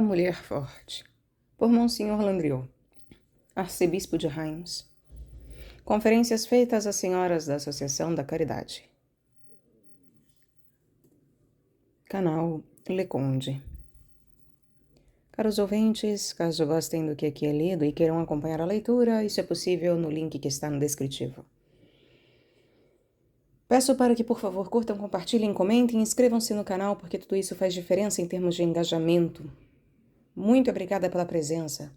Mulher Forte, por Monsenhor Landriot, arcebispo de Reims. Conferências feitas às senhoras da Associação da Caridade. Canal Leconde. Caros ouvintes, caso gostem do que aqui é lido e queiram acompanhar a leitura, isso é possível no link que está no descritivo. Peço para que, por favor, curtam, compartilhem, comentem e inscrevam-se no canal, porque tudo isso faz diferença em termos de engajamento. Muito obrigada pela presença.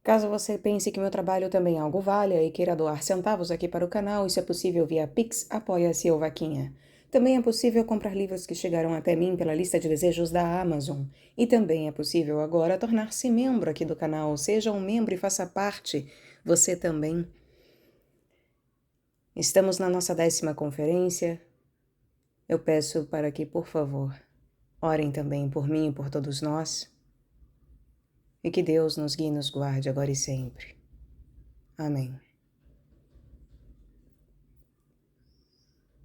Caso você pense que meu trabalho também algo valha e queira doar centavos aqui para o canal, isso é possível via Pix, Apoia-se ou Vaquinha. Também é possível comprar livros que chegaram até mim pela lista de desejos da Amazon. E também é possível agora tornar-se membro aqui do canal. Seja um membro e faça parte, você também. Estamos na nossa 10ª conferência. Eu peço para que, por favor, orem também por mim e por todos nós. E que Deus nos guie e nos guarde agora e sempre. Amém.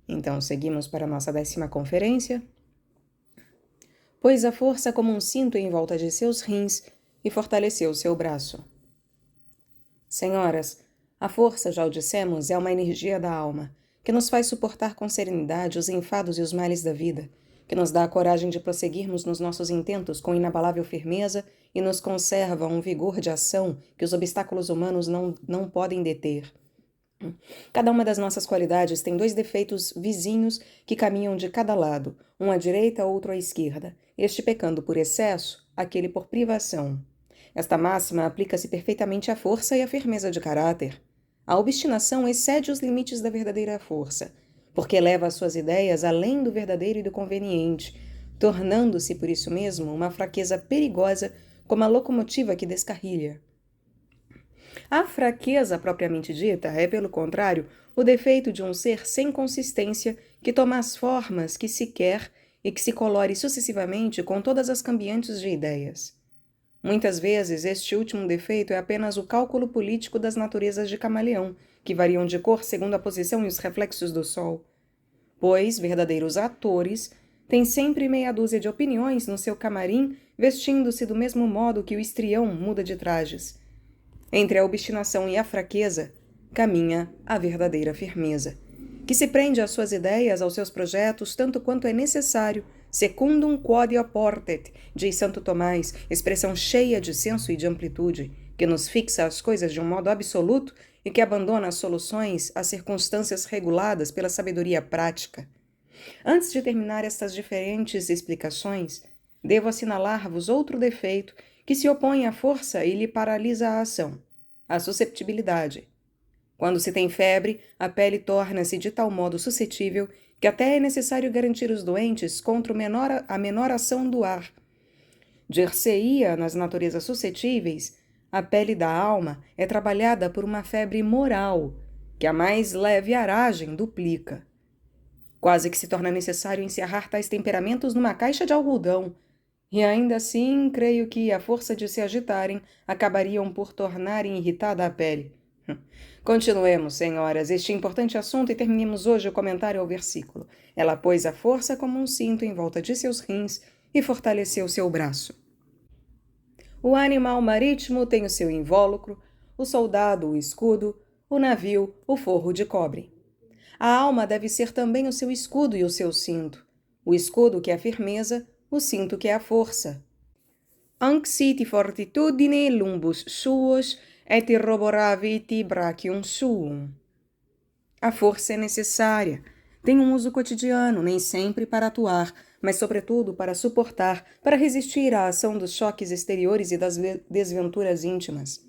Então, seguimos para a nossa 10ª conferência. Pôs a força como um cinto em volta de seus rins e fortaleceu seu braço. Senhoras, a força, já o dissemos, é uma energia da alma, que nos faz suportar com serenidade os enfados e os males da vida, que nos dá a coragem de prosseguirmos nos nossos intentos com inabalável firmeza e nos conserva um vigor de ação que os obstáculos humanos não podem deter. Cada uma das nossas qualidades tem 2 defeitos vizinhos que caminham de cada lado, um à direita, outro à esquerda, este pecando por excesso, aquele por privação. Esta máxima aplica-se perfeitamente à força e à firmeza de caráter. A obstinação excede os limites da verdadeira força, porque leva as suas ideias além do verdadeiro e do conveniente, tornando-se, por isso mesmo, uma fraqueza perigosa como a locomotiva que descarrilha. A fraqueza propriamente dita é, pelo contrário, o defeito de um ser sem consistência que toma as formas que se quer e que se colore sucessivamente com todas as cambiantes de ideias. Muitas vezes, este último defeito é apenas o cálculo político das naturezas de camaleão, que variam de cor segundo a posição e os reflexos do sol. Pois, verdadeiros atores têm sempre meia dúzia de opiniões no seu camarim, vestindo-se do mesmo modo que o histrião muda de trajes. Entre a obstinação e a fraqueza, caminha a verdadeira firmeza, que se prende às suas ideias, aos seus projetos, tanto quanto é necessário, secundum quod oportet, diz Santo Tomás, expressão cheia de senso e de amplitude, que nos fixa as coisas de um modo absoluto e que abandona as soluções às circunstâncias reguladas pela sabedoria prática. Antes de terminar estas diferentes explicações, devo assinalar-vos outro defeito que se opõe à força e lhe paralisa a ação, a susceptibilidade. Quando se tem febre, a pele torna-se de tal modo suscetível que até é necessário garantir os doentes contra a menor ação do ar. Dir-se-ia nas naturezas suscetíveis, a pele da alma é trabalhada por uma febre moral, que a mais leve aragem duplica. Quase que se torna necessário encerrar tais temperamentos numa caixa de algodão, e ainda assim, creio que, à força de se agitarem, acabariam por tornarem irritada a pele. Continuemos, senhoras, este importante assunto e terminemos hoje o comentário ao versículo. Ela pôs a força como um cinto em volta de seus rins e fortaleceu seu braço. O animal marítimo tem o seu invólucro, o soldado o escudo, o navio o forro de cobre. A alma deve ser também o seu escudo e o seu cinto. O escudo que é a firmeza, o cinto que é a força. Anc siti fortitudine lumbus suos et irroboravit brachium suum. A força é necessária, tem um uso cotidiano, nem sempre para atuar, mas sobretudo para suportar, para resistir à ação dos choques exteriores e das desventuras íntimas.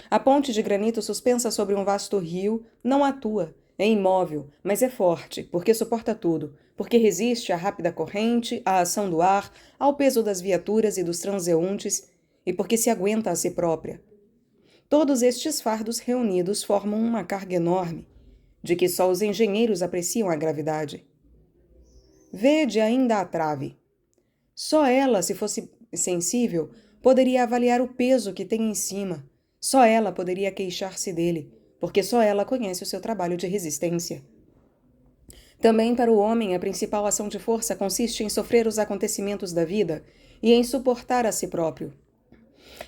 A ponte de granito suspensa sobre um vasto rio não atua, é imóvel, mas é forte, porque suporta tudo, porque resiste à rápida corrente, à ação do ar, ao peso das viaturas e dos transeuntes, e porque se aguenta a si própria. Todos estes fardos reunidos formam uma carga enorme, de que só os engenheiros apreciam a gravidade. Vede ainda a trave. Só ela, se fosse sensível, poderia avaliar o peso que tem em cima. Só ela poderia queixar-se dele, porque só ela conhece o seu trabalho de resistência. Também para o homem, a principal ação de força consiste em sofrer os acontecimentos da vida e em suportar a si próprio.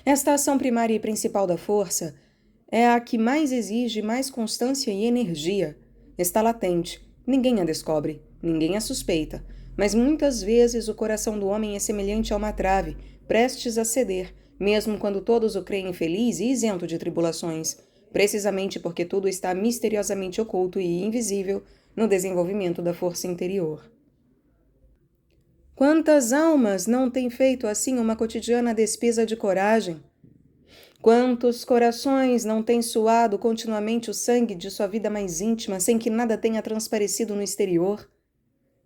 Esta ação primária e principal da força é a que mais exige mais constância e energia. Está latente, ninguém a descobre, ninguém a suspeita, mas muitas vezes o coração do homem é semelhante a uma trave, prestes a ceder, mesmo quando todos o creem feliz e isento de tribulações, precisamente porque tudo está misteriosamente oculto e invisível no desenvolvimento da força interior. Quantas almas não têm feito assim uma cotidiana despesa de coragem? Quantos corações não têm suado continuamente o sangue de sua vida mais íntima, sem que nada tenha transparecido no exterior?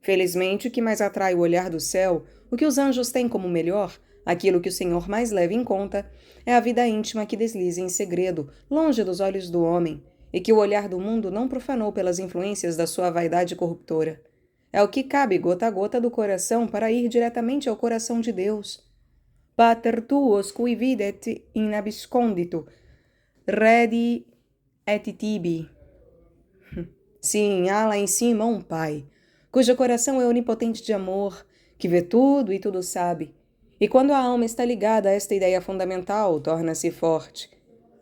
Felizmente, o que mais atrai o olhar do céu, o que os anjos têm como melhor, aquilo que o Senhor mais leva em conta, é a vida íntima que desliza em segredo, longe dos olhos do homem, e que o olhar do mundo não profanou pelas influências da sua vaidade corruptora. É o que cabe gota a gota do coração para ir diretamente ao coração de Deus. Pater tuos qui videt in abscondito, redi et tibi. Sim, há lá em cima um Pai, cujo coração é onipotente de amor, que vê tudo e tudo sabe. E quando a alma está ligada a esta ideia fundamental, torna-se forte.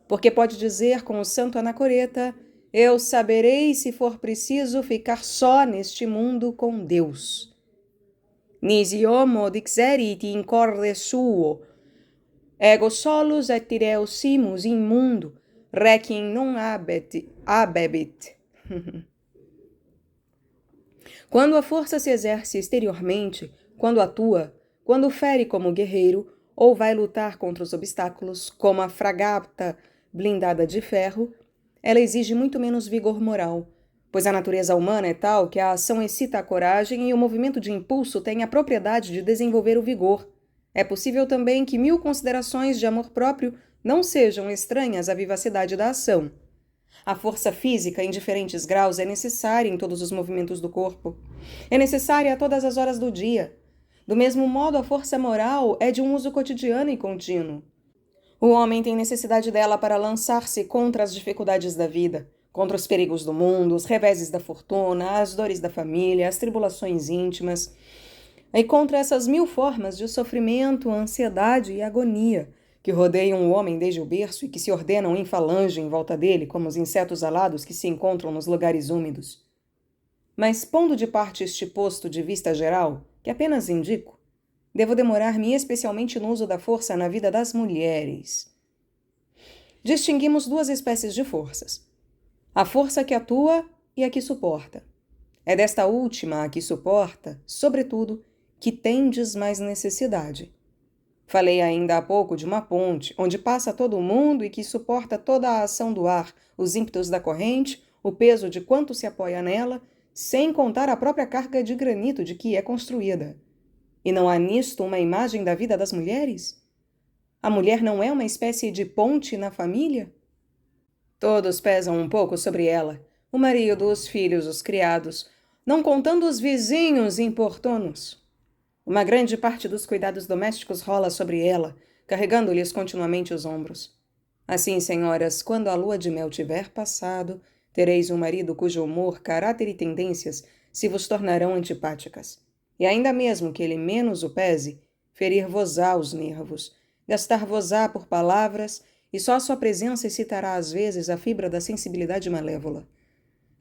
Porque pode dizer com o santo Anacoreta: eu saberei, se for preciso, ficar só neste mundo com Deus. Nisi homo dixerit in corde suo, ego solus et tireus simus in mundo, requiem non abebit. Quando a força se exerce exteriormente, quando atua, quando fere como guerreiro, ou vai lutar contra os obstáculos, como a fragata blindada de ferro, ela exige muito menos vigor moral, pois a natureza humana é tal que a ação excita a coragem e o movimento de impulso tem a propriedade de desenvolver o vigor. É possível também que 1000 considerações de amor próprio não sejam estranhas à vivacidade da ação. A força física, em diferentes graus, é necessária em todos os movimentos do corpo. É necessária a todas as horas do dia. Do mesmo modo, a força moral é de um uso cotidiano e contínuo. O homem tem necessidade dela para lançar-se contra as dificuldades da vida, contra os perigos do mundo, os reveses da fortuna, as dores da família, as tribulações íntimas, e contra essas 1000 formas de sofrimento, ansiedade e agonia que rodeiam o homem desde o berço e que se ordenam em falange em volta dele, como os insetos alados que se encontram nos lugares úmidos. Mas, pondo de parte este posto de vista geral, que apenas indico, devo demorar-me especialmente no uso da força na vida das mulheres. Distinguimos 2 espécies de forças: a força que atua e a que suporta. É desta última, a que suporta, sobretudo, que tendes mais necessidade. Falei ainda há pouco de uma ponte, onde passa todo o mundo e que suporta toda a ação do ar, os ímpetos da corrente, o peso de quanto se apoia nela, sem contar a própria carga de granito de que é construída. E não há nisto uma imagem da vida das mulheres? A mulher não é uma espécie de ponte na família? Todos pesam um pouco sobre ela, o marido, os filhos, os criados, não contando os vizinhos importunos. Uma grande parte dos cuidados domésticos rola sobre ela, carregando-lhes continuamente os ombros. Assim, senhoras, quando a lua de mel tiver passado, tereis um marido cujo humor, caráter e tendências se vos tornarão antipáticas. E ainda mesmo que ele menos o pese, ferir-vos-á os nervos, gastar-vos-á por palavras, e só sua presença excitará às vezes a fibra da sensibilidade malévola.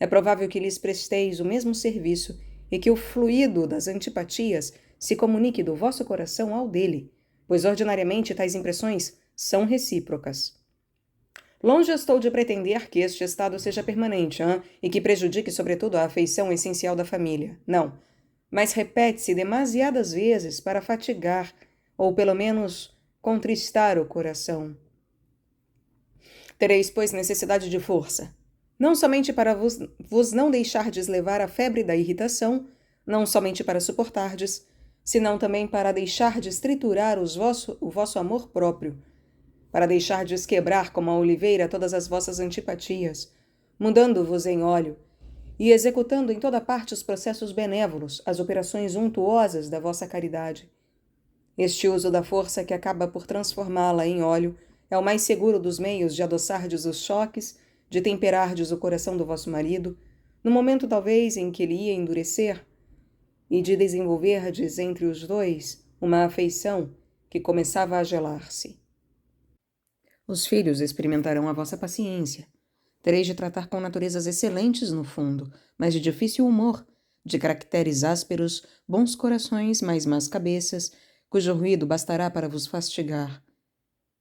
É provável que lhes presteis o mesmo serviço e que o fluido das antipatias se comunique do vosso coração ao dele, pois ordinariamente tais impressões são recíprocas. Longe estou de pretender que este estado seja permanente, e que prejudique sobretudo a afeição essencial da família. Não, mas repete-se demasiadas vezes para fatigar, ou pelo menos contristar o coração. Tereis, pois, necessidade de força, não somente para vos não deixardes levar à febre da irritação, não somente para suportardes, senão também para deixardes triturar o vosso amor próprio, para deixardes quebrar como a oliveira todas as vossas antipatias, mudando-vos em óleo, e executando em toda parte os processos benévolos, as operações untuosas da vossa caridade. Este uso da força que acaba por transformá-la em óleo é o mais seguro dos meios de adoçardes os choques, de temperardes o coração do vosso marido, No momento, talvez, em que ele ia endurecer e de desenvolverdes entre os dois uma afeição que começava a gelar-se. Os filhos experimentarão a vossa paciência. Tereis de tratar com naturezas excelentes no fundo, mas de difícil humor, de caracteres ásperos, bons corações, mas más cabeças, cujo ruído bastará para vos fastigar.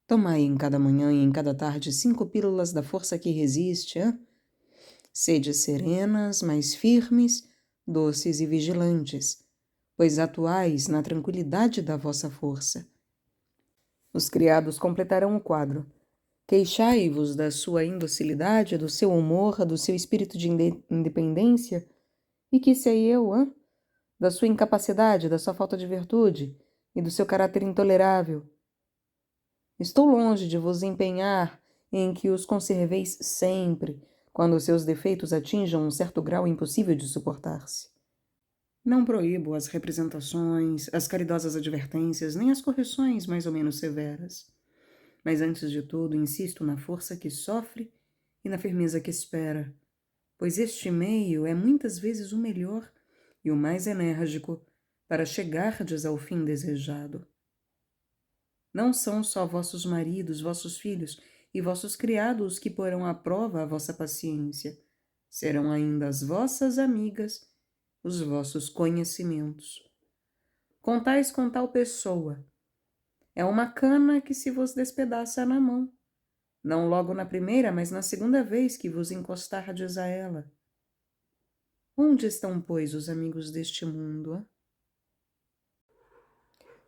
Tomai em cada manhã e em cada tarde 5 pílulas da força que resiste, hein? Sede serenas, mas firmes, doces e vigilantes, pois atuais na tranquilidade da vossa força. Os criados completarão o quadro. Queixai-vos da sua indocilidade, do seu humor, do seu espírito de independência, e que sei eu, hã? Da sua incapacidade, da sua falta de virtude e do seu caráter intolerável. Estou longe de vos empenhar em que os conserveis sempre, quando os seus defeitos atinjam um certo grau impossível de suportar-se. Não proíbo as representações, as caridosas advertências, nem as correções mais ou menos severas. Mas antes de tudo, insisto na força que sofre e na firmeza que espera, pois este meio é muitas vezes o melhor e o mais enérgico para chegardes ao fim desejado. Não são só vossos maridos, vossos filhos e vossos criados que porão à prova a vossa paciência. Serão ainda as vossas amigas, os vossos conhecimentos. Contais com tal pessoa. É uma cana que se vos despedaça na mão. Não logo na primeira, mas na segunda vez que vos encostardes a ela. Onde estão, pois, os amigos deste mundo? Hein?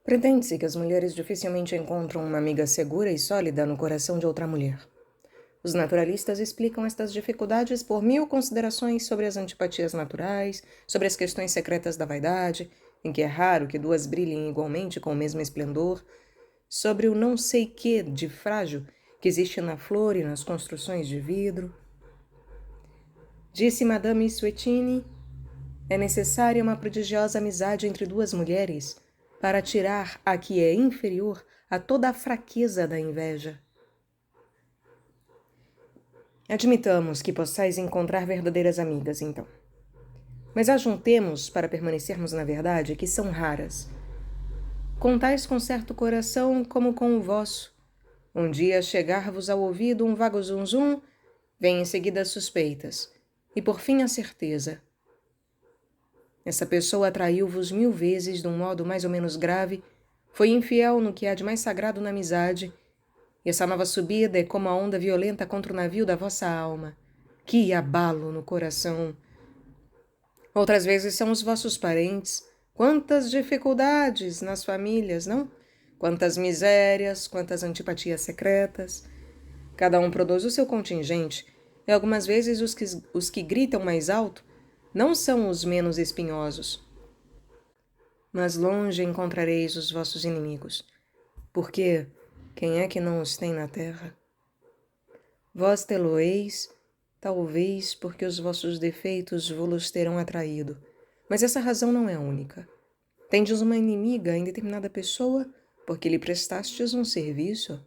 Pretende-se que as mulheres dificilmente encontram uma amiga segura e sólida no coração de outra mulher. Os naturalistas explicam estas dificuldades por 1000 considerações sobre as antipatias naturais, sobre as questões secretas da vaidade, em que é raro que duas brilhem igualmente com o mesmo esplendor, sobre o não sei quê de frágil que existe na flor e nas construções de vidro. Disse Madame Suetini, é necessária uma prodigiosa amizade entre duas mulheres para tirar a que é inferior a toda a fraqueza da inveja. Admitamos que possais encontrar verdadeiras amigas, então. Mas ajuntemos, para permanecermos na verdade, que são raras. Contais com certo coração como com o vosso. Um dia chegar-vos ao ouvido um vago zum-zum, vem em seguida as suspeitas, e por fim a certeza. Essa pessoa atraiu-vos 1000 vezes de um modo mais ou menos grave, foi infiel no que há de mais sagrado na amizade, e essa nova subida é como a onda violenta contra o navio da vossa alma. Que abalo no coração! Outras vezes são os vossos parentes. Quantas dificuldades nas famílias, não? Quantas misérias, quantas antipatias secretas. Cada um produz o seu contingente, e algumas vezes os que gritam mais alto não são os menos espinhosos. Mas longe encontrareis os vossos inimigos, porque quem é que não os tem na terra? Vós tê-lo-eis, talvez porque os vossos defeitos vos terão atraído, mas essa razão não é única. Tendes uma inimiga em determinada pessoa porque lhe prestastes um serviço,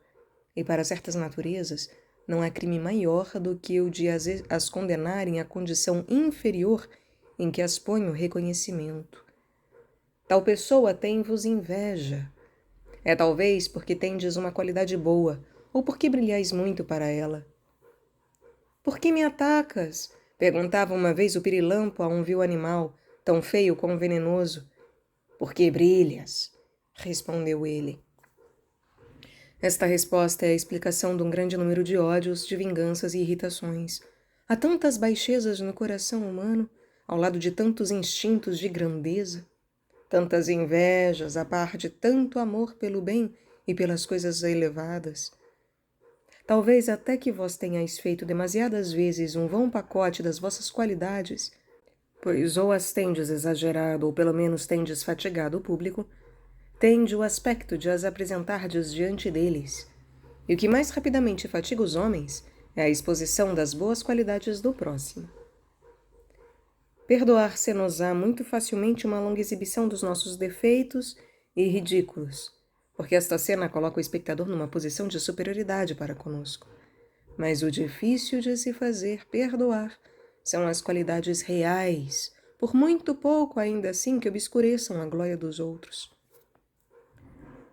e para certas naturezas não há crime maior do que o de as condenarem à condição inferior em que as põe o reconhecimento. Tal pessoa tem-vos inveja. É talvez porque tendes uma qualidade boa, ou porque brilhais muito para ela. Por que me atacas? Perguntava uma vez o pirilampo a um vil animal, tão feio como venenoso. Porque brilhas, respondeu ele. Esta resposta é a explicação de um grande número de ódios, de vinganças e irritações. Há tantas baixezas no coração humano, ao lado de tantos instintos de grandeza, tantas invejas, a par de tanto amor pelo bem e pelas coisas elevadas. Talvez até que vós tenhais feito demasiadas vezes um vão pacote das vossas qualidades, pois ou as tendes exagerado ou pelo menos tendes fatigado o público, tende o aspecto de as apresentardes diante deles. E o que mais rapidamente fatiga os homens é a exposição das boas qualidades do próximo. Perdoar-se-nos-á muito facilmente uma longa exibição dos nossos defeitos e ridículos, porque esta cena coloca o espectador numa posição de superioridade para conosco. Mas o difícil de se fazer perdoar São as qualidades reais, por muito pouco ainda assim que obscureçam a glória dos outros.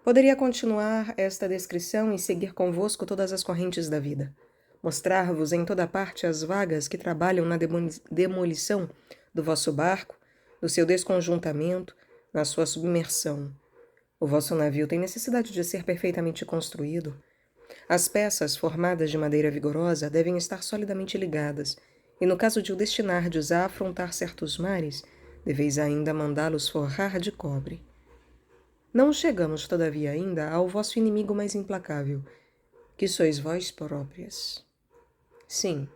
Poderia continuar esta descrição e seguir convosco todas as correntes da vida. Mostrar-vos em toda parte as vagas que trabalham na demolição do vosso barco, do seu desconjuntamento, na sua submersão. O vosso navio tem necessidade de ser perfeitamente construído. As peças, formadas de madeira vigorosa, devem estar solidamente ligadas, e no caso de o destinardes a afrontar certos mares, deveis ainda mandá-los forrar de cobre. Não chegamos, todavia, ainda ao vosso inimigo mais implacável, que sois vós próprias. Sim,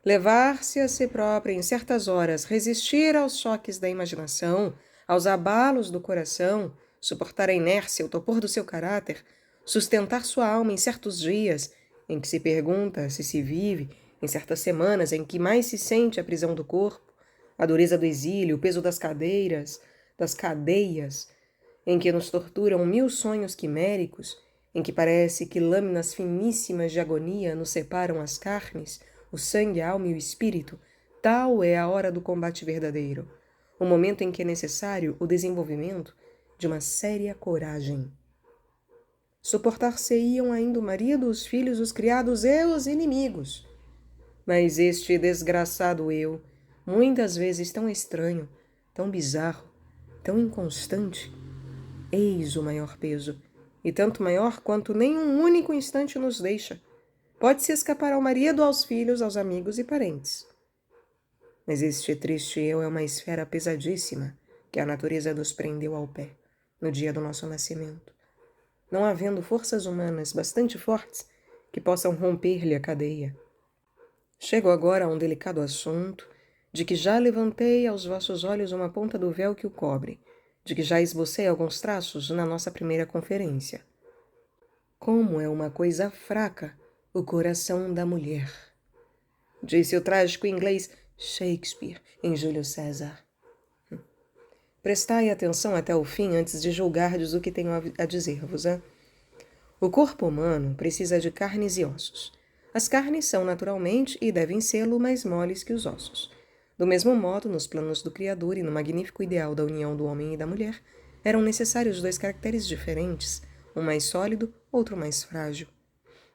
levar-se a si própria em certas horas, resistir aos choques da imaginação, aos abalos do coração, suportar a inércia, o topor do seu caráter, sustentar sua alma em certos dias em que se pergunta se se vive, em certas semanas em que mais se sente a prisão do corpo, a dureza do exílio, o peso das cadeiras, das cadeias, em que nos torturam 1000 sonhos quiméricos, em que parece que lâminas finíssimas de agonia nos separam as carnes, o sangue, a alma e o espírito, tal é a hora do combate verdadeiro, o momento em que é necessário o desenvolvimento de uma séria coragem. Suportar-se-iam ainda o marido, os filhos, os criados e os inimigos. Mas este desgraçado eu, muitas vezes tão estranho, tão bizarro, tão inconstante, eis o maior peso, e tanto maior quanto nem um único instante nos deixa. Pode-se escapar ao marido, aos filhos, aos amigos e parentes. Mas este triste eu é uma esfera pesadíssima que a natureza nos prendeu ao pé, no dia do nosso nascimento, não havendo forças humanas bastante fortes que possam romper-lhe a cadeia. Chego agora a um delicado assunto, de que já levantei aos vossos olhos uma ponta do véu que o cobre, de que já esbocei alguns traços na nossa primeira conferência. Como é uma coisa fraca o coração da mulher, disse o trágico inglês Shakespeare em Júlio César. Prestai atenção até o fim antes de julgardes o que tenho a dizer-vos. O corpo humano precisa de carnes e ossos. As carnes são naturalmente e devem sê-lo mais moles que os ossos. Do mesmo modo, nos planos do Criador e no magnífico ideal da união do homem e da mulher, eram necessários 2 caracteres diferentes, um mais sólido, outro mais frágil.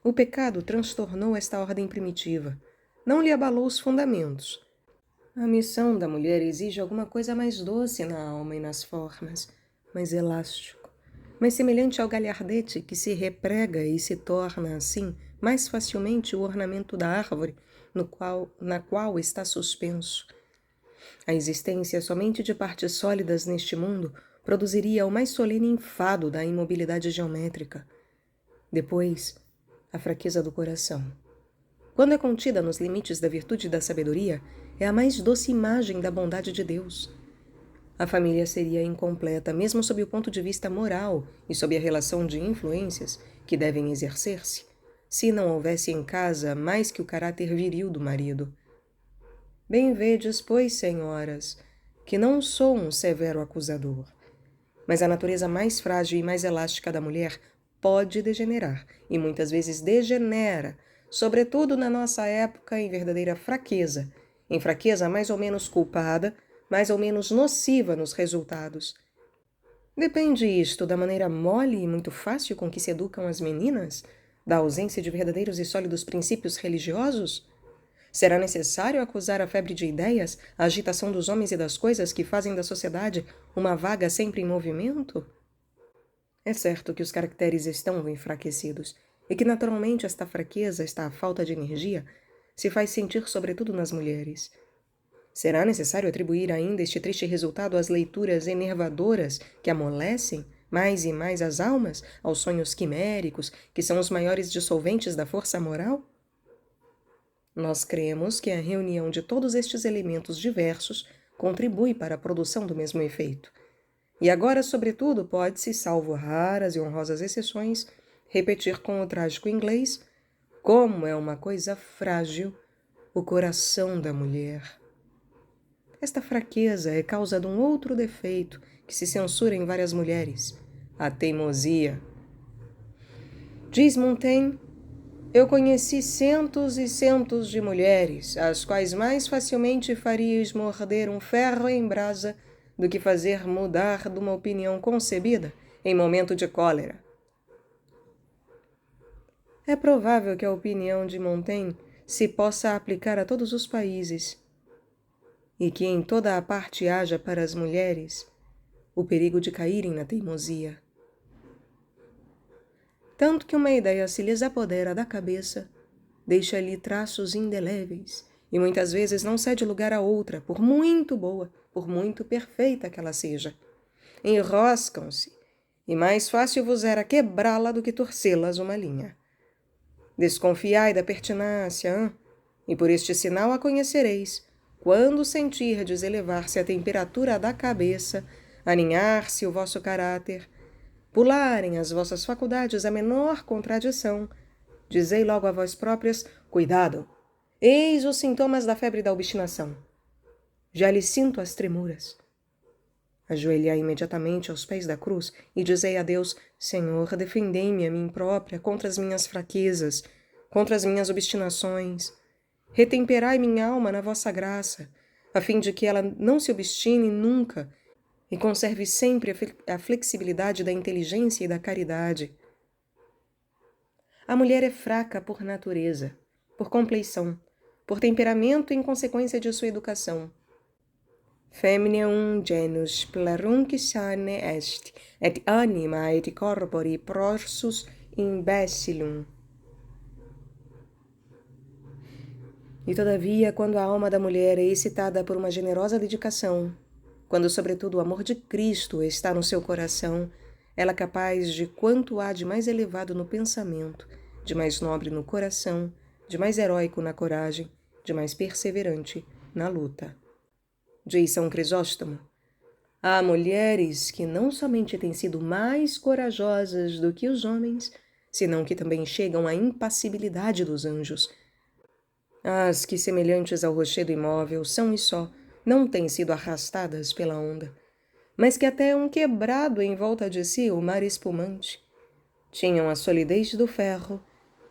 O pecado transtornou esta ordem primitiva, não lhe abalou os fundamentos. A missão da mulher exige alguma coisa mais doce na alma e nas formas, mais elástico, mais semelhante ao galhardete que se reprega e se torna, assim, mais facilmente o ornamento da árvore na qual está suspenso. A existência somente de partes sólidas neste mundo produziria o mais solene enfado da imobilidade geométrica. Depois, a fraqueza do coração. Quando é contida nos limites da virtude e da sabedoria, é a mais doce imagem da bondade de Deus. A família seria incompleta, mesmo sob o ponto de vista moral e sob a relação de influências que devem exercer-se, se não houvesse em casa mais que o caráter viril do marido. Bem vedes, pois, senhoras, que não sou um severo acusador, mas a natureza mais frágil e mais elástica da mulher pode degenerar, e muitas vezes degenera, sobretudo na nossa época, em verdadeira fraqueza, em fraqueza mais ou menos culpada, mais ou menos nociva nos resultados. Depende isto da maneira mole e muito fácil com que se educam as meninas? Da ausência de verdadeiros e sólidos princípios religiosos? Será necessário acusar a febre de ideias, a agitação dos homens e das coisas que fazem da sociedade uma vaga sempre em movimento? É certo que os caracteres estão enfraquecidos, e que naturalmente esta fraqueza, esta falta de energia, se faz sentir sobretudo nas mulheres. Será necessário atribuir ainda este triste resultado às leituras enervadoras que amolecem mais e mais as almas, aos sonhos quiméricos, que são os maiores dissolventes da força moral? Nós cremos que a reunião de todos estes elementos diversos contribui para a produção do mesmo efeito. E agora, sobretudo, pode-se, salvo raras e honrosas exceções, repetir com o trágico inglês como é uma coisa frágil o coração da mulher. Esta fraqueza é causa de um outro defeito que se censura em várias mulheres, a teimosia. Diz Montaigne, Eu conheci centos e centos de mulheres, às quais mais facilmente faríeis morder um ferro em brasa do que fazer mudar de uma opinião concebida em momento de cólera. É provável que a opinião de Montaigne se possa aplicar a todos os países e que em toda a parte haja para as mulheres o perigo de caírem na teimosia. Tanto que uma ideia se lhes apodera da cabeça, deixa-lhe traços indeléveis e muitas vezes não cede lugar a outra, por muito boa, por muito perfeita que ela seja. Enroscam-se, e mais fácil vos era quebrá-la do que torcê-las uma linha. Desconfiai da pertinácia, e por este sinal a conhecereis, quando sentirdes elevar-se a temperatura da cabeça, aninhar-se o vosso caráter, pularem as vossas faculdades a menor contradição, dizei logo a vós próprias, cuidado, eis os sintomas da febre da obstinação. Já lhe sinto as tremuras. Ajoelhai imediatamente aos pés da cruz e dizei a Deus, Senhor, defendei-me a mim própria contra as minhas fraquezas, contra as minhas obstinações. Retemperai minha alma na vossa graça, a fim de que ela não se obstine nunca e conserve sempre a flexibilidade da inteligência e da caridade. A mulher é fraca por natureza, por compleição, por temperamento em consequência de sua educação. Feminium genus plerunc sane est, et anima et corpore prorsus imbecilum. E todavia, quando a alma da mulher é excitada por uma generosa dedicação, quando sobretudo o amor de Cristo está no seu coração, ela é capaz de quanto há de mais elevado no pensamento, de mais nobre no coração, de mais heróico na coragem, de mais perseverante na luta. Diz São Crisóstomo, há mulheres que não somente têm sido mais corajosas do que os homens, senão que também chegam à impassibilidade dos anjos. As que, semelhantes ao rochedo imóvel, são e só, não têm sido arrastadas pela onda, mas que até um quebrado em volta de si o mar espumante, tinham a solidez do ferro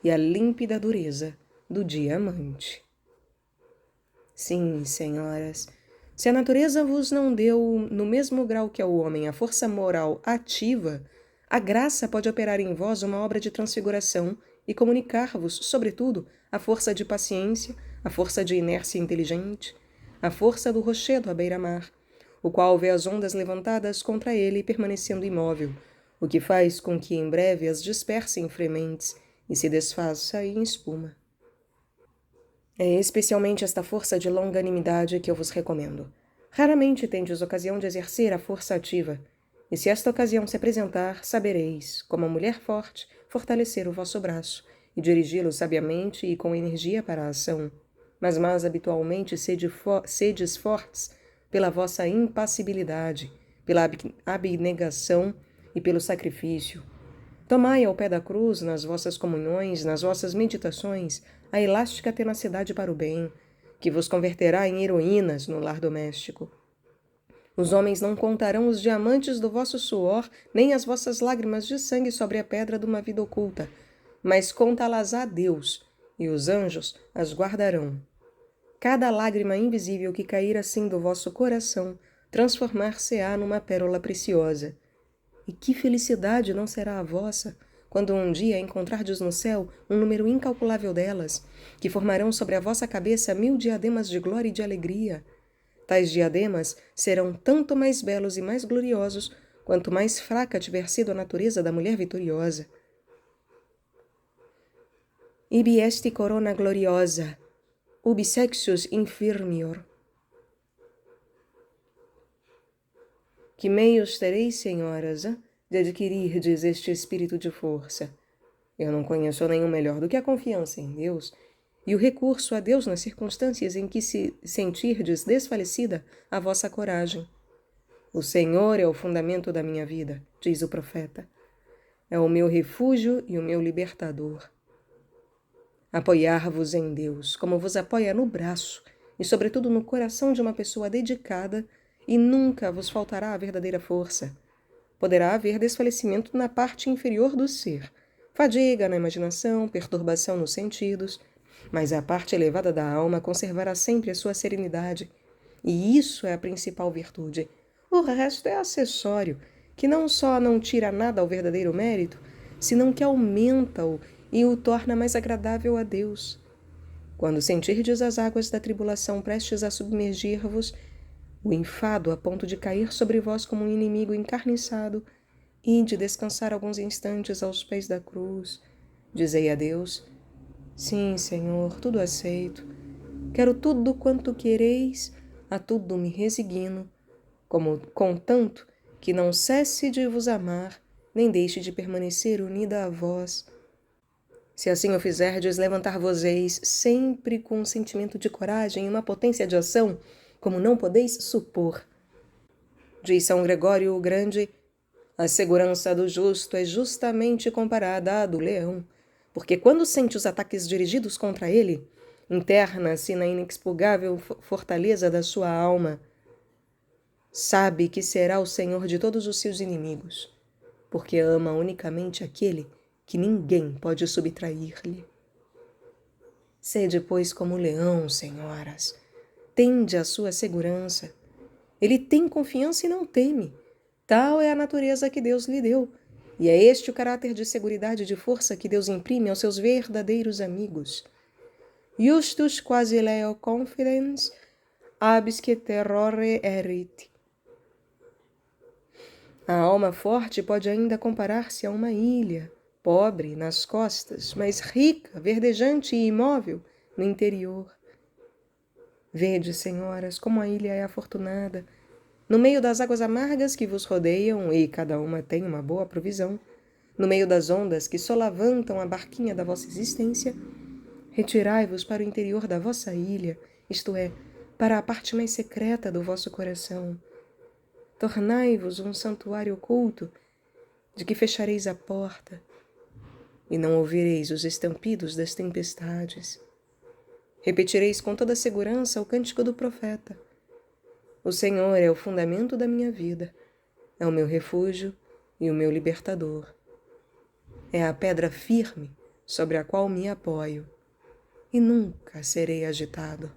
e a límpida dureza do diamante. Sim, senhoras, se a natureza vos não deu, no mesmo grau que ao homem, a força moral ativa, a graça pode operar em vós uma obra de transfiguração e comunicar-vos, sobretudo, a força de paciência, a força de inércia inteligente, a força do rochedo à beira-mar, o qual vê as ondas levantadas contra ele permanecendo imóvel, o que faz com que em breve as disperse em frementes e se desfaça em espuma. É especialmente esta força de longanimidade que eu vos recomendo. Raramente tendes ocasião de exercer a força ativa, e se esta ocasião se apresentar, sabereis, como mulher forte, fortalecer o vosso braço e dirigi-lo sabiamente e com energia para a ação. Mas habitualmente sedes fortes pela vossa impassibilidade, pela abnegação e pelo sacrifício. Tomai ao pé da cruz, nas vossas comunhões, nas vossas meditações, a elástica tenacidade para o bem, que vos converterá em heroínas no lar doméstico. Os homens não contarão os diamantes do vosso suor, nem as vossas lágrimas de sangue sobre a pedra de uma vida oculta, mas contá-las a Deus, e os anjos as guardarão. Cada lágrima invisível que cair assim do vosso coração, transformar-se-á numa pérola preciosa. E que felicidade não será a vossa, quando um dia encontrardes no céu um número incalculável delas, que formarão sobre a vossa cabeça 1000 diademas de glória e de alegria. Tais diademas serão tanto mais belos e mais gloriosos, quanto mais fraca tiver sido a natureza da mulher vitoriosa. Ibi est corona gloriosa, ubi sexus infirmior. Que meios tereis, senhoras, de adquirirdes este espírito de força? Eu não conheço nenhum melhor do que a confiança em Deus e o recurso a Deus nas circunstâncias em que se sentirdes desfalecida a vossa coragem. O Senhor é o fundamento da minha vida, diz o profeta. É o meu refúgio e o meu libertador. Apoiar-vos em Deus, como vos apoia no braço e, sobretudo, no coração de uma pessoa dedicada, e nunca vos faltará a verdadeira força. Poderá haver desfalecimento na parte inferior do ser, fadiga na imaginação, perturbação nos sentidos, mas a parte elevada da alma conservará sempre a sua serenidade. E isso é a principal virtude. O resto é acessório, que não só não tira nada ao verdadeiro mérito, senão que aumenta-o e o torna mais agradável a Deus. Quando sentirdes as águas da tribulação prestes a submergir-vos, o enfado a ponto de cair sobre vós como um inimigo encarniçado, e de descansar alguns instantes aos pés da cruz, dizei a Deus: sim, Senhor, tudo aceito. Quero tudo quanto quereis, a tudo me resigno, como contanto que não cesse de vos amar, nem deixe de permanecer unida a vós. Se assim o fizerdes, levantar-vos-eis sempre com um sentimento de coragem e uma potência de ação, como não podeis supor. Diz São Gregório o Grande: a segurança do justo é justamente comparada à do leão, porque quando sente os ataques dirigidos contra ele, interna-se na inexpugável fortaleza da sua alma. Sabe que será o senhor de todos os seus inimigos, porque ama unicamente aquele que ninguém pode subtrair-lhe. Sede, pois, como o leão, senhoras. Tende a sua segurança. Ele tem confiança e não teme. Tal é a natureza que Deus lhe deu, e é este o caráter de seguridade e de força que Deus imprime aos seus verdadeiros amigos. Justus quasi leo confidens, absque terrore erit. A alma forte pode ainda comparar-se a uma ilha, pobre nas costas, mas rica, verdejante e imóvel no interior. Vede, senhoras, como a ilha é afortunada. No meio das águas amargas que vos rodeiam, e cada uma tem uma boa provisão, no meio das ondas que solavantam a barquinha da vossa existência, retirai-vos para o interior da vossa ilha, isto é, para a parte mais secreta do vosso coração. Tornai-vos um santuário oculto, de que fechareis a porta, e não ouvireis os estampidos das tempestades. Repetireis com toda segurança o cântico do profeta: o Senhor é o fundamento da minha vida, é o meu refúgio e o meu libertador. É a pedra firme sobre a qual me apoio, e nunca serei agitado.